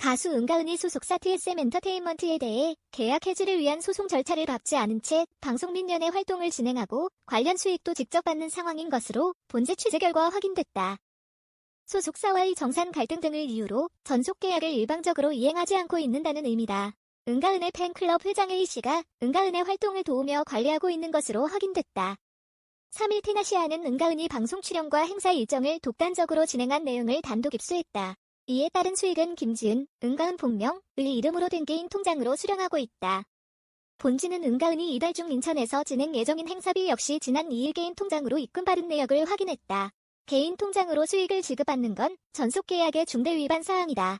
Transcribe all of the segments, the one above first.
가수 은가은이 소속사 TSM 엔터테인먼트에 대해 계약 해지를 위한 소송 절차를 밟지 않은 채 방송 및 연예 활동을 진행하고 관련 수익도 직접 받는 상황인 것으로 본지 취재 결과 확인됐다. 소속사와의 정산 갈등 등을 이유로 전속 계약을 일방적으로 이행하지 않고 있는다는 의미다. 은가은의 팬클럽 회장 A씨가 은가은의 활동을 도우며 관리하고 있는 것으로 확인됐다. 3일 테나시아는 은가은이 방송 출연과 행사 일정을 독단적으로 진행한 내용을 단독 입수했다. 이에 따른 수익은 김지은, 은가은 본명의 이름으로 된 개인 통장으로 수령하고 있다. 본지는 은가은이 이달 중 인천에서 진행 예정인 행사비 역시 지난 2일 개인 통장으로 입금받은 내역을 확인했다. 개인 통장으로 수익을 지급받는 건 전속계약의 중대 위반 사항이다.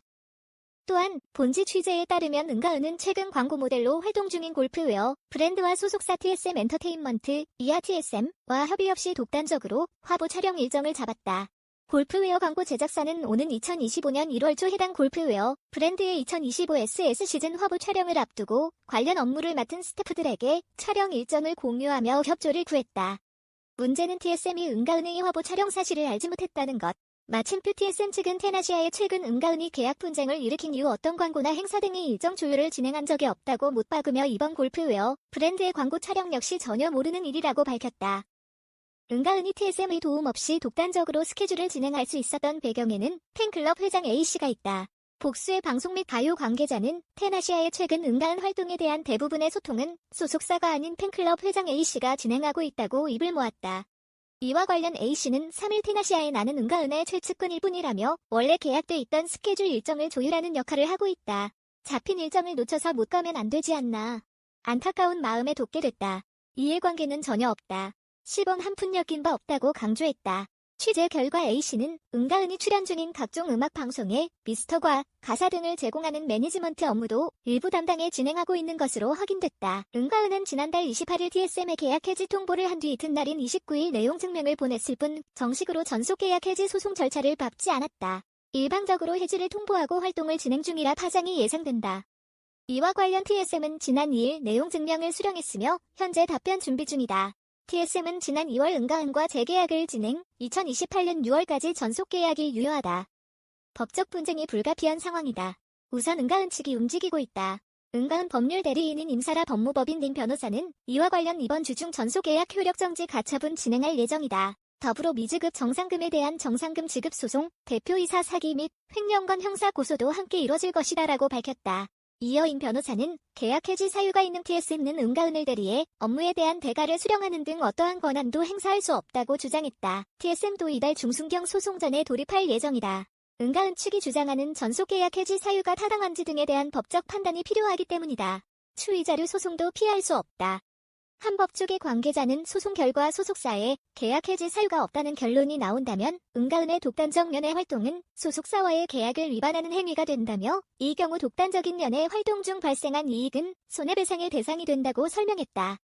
또한 본지 취재에 따르면 은가은은 최근 광고 모델로 활동 중인 골프웨어 브랜드와 소속사 TSM 엔터테인먼트, 이하 TSM과 협의 없이 독단적으로 화보 촬영 일정을 잡았다. 골프웨어 광고 제작사는 오는 2025년 1월 초 해당 골프웨어 브랜드의 2025 SS 시즌 화보 촬영을 앞두고 관련 업무를 맡은 스태프들에게 촬영 일정을 공유하며 협조를 구했다. 문제는 TSM이 은가은의 화보 촬영 사실을 알지 못했다는 것. 마침표 TSM 측은 테나시아에 최근 은가은이 계약 분쟁을 일으킨 이후 어떤 광고나 행사 등의 일정 조율을 진행한 적이 없다고 못 박으며 이번 골프웨어 브랜드의 광고 촬영 역시 전혀 모르는 일이라고 밝혔다. 은가은이 TSM의 도움 없이 독단적으로 스케줄을 진행할 수 있었던 배경에는 팬클럽 회장 A씨가 있다. 복수의 방송 및 가요 관계자는 테나시아의 최근 은가은 활동에 대한 대부분의 소통은 소속사가 아닌 팬클럽 회장 A씨가 진행하고 있다고 입을 모았다. 이와 관련 A씨는 3일 테나시아에 나는 은가은의 최측근일 뿐이라며 원래 계약돼 있던 스케줄 일정을 조율하는 역할을 하고 있다. 잡힌 일정을 놓쳐서 못 가면 안 되지 않나. 안타까운 마음에 돕게 됐다. 이해관계는 전혀 없다. 10원 한 푼 엮인 바 없다고 강조했다. 취재 결과 A씨는 은가은이 출연 중인 각종 음악 방송에 미스터과 가사 등을 제공하는 매니지먼트 업무도 일부 담당해 진행하고 있는 것으로 확인됐다. 은가은은 지난달 28일 TSM에 계약 해지 통보를 한 뒤 이튿날인 29일 내용 증명을 보냈을 뿐 정식으로 전속 계약 해지 소송 절차를 밟지 않았다. 일방적으로 해지를 통보하고 활동을 진행 중이라 파장이 예상된다. 이와 관련 TSM은 지난 2일 내용 증명을 수령했으며 현재 답변 준비 중이다. TSM은 지난 2월 은가은과 재계약을 진행, 2028년 6월까지 전속 계약이 유효하다. 법적 분쟁이 불가피한 상황이다. 우선 은가은 측이 움직이고 있다. 은가은 법률 대리인인 임사라 법무법인 린 변호사는 이와 관련 이번 주 중 전속 계약 효력 정지 가처분 진행할 예정이다. 더불어 미지급 정상금에 대한 정상금 지급 소송, 대표이사 사기 및 횡령건 형사 고소도 함께 이뤄질 것이다라고 밝혔다. 이어 임 변호사는 계약 해지 사유가 있는 TSM은 은가은을 대리해 업무에 대한 대가를 수령하는 등 어떠한 권한도 행사할 수 없다고 주장했다. TSM도 이달 중순경 소송전에 돌입할 예정이다. 은가은 측이 주장하는 전속 계약 해지 사유가 타당한지 등에 대한 법적 판단이 필요하기 때문이다. 추이 자료 소송도 피할 수 없다. 한 법 쪽의 관계자는 소송 결과 소속사에 계약 해지 사유가 없다는 결론이 나온다면 은가은의 독단적 연예 활동은 소속사와의 계약을 위반하는 행위가 된다며 이 경우 독단적인 연예 활동 중 발생한 이익은 손해배상의 대상이 된다고 설명했다.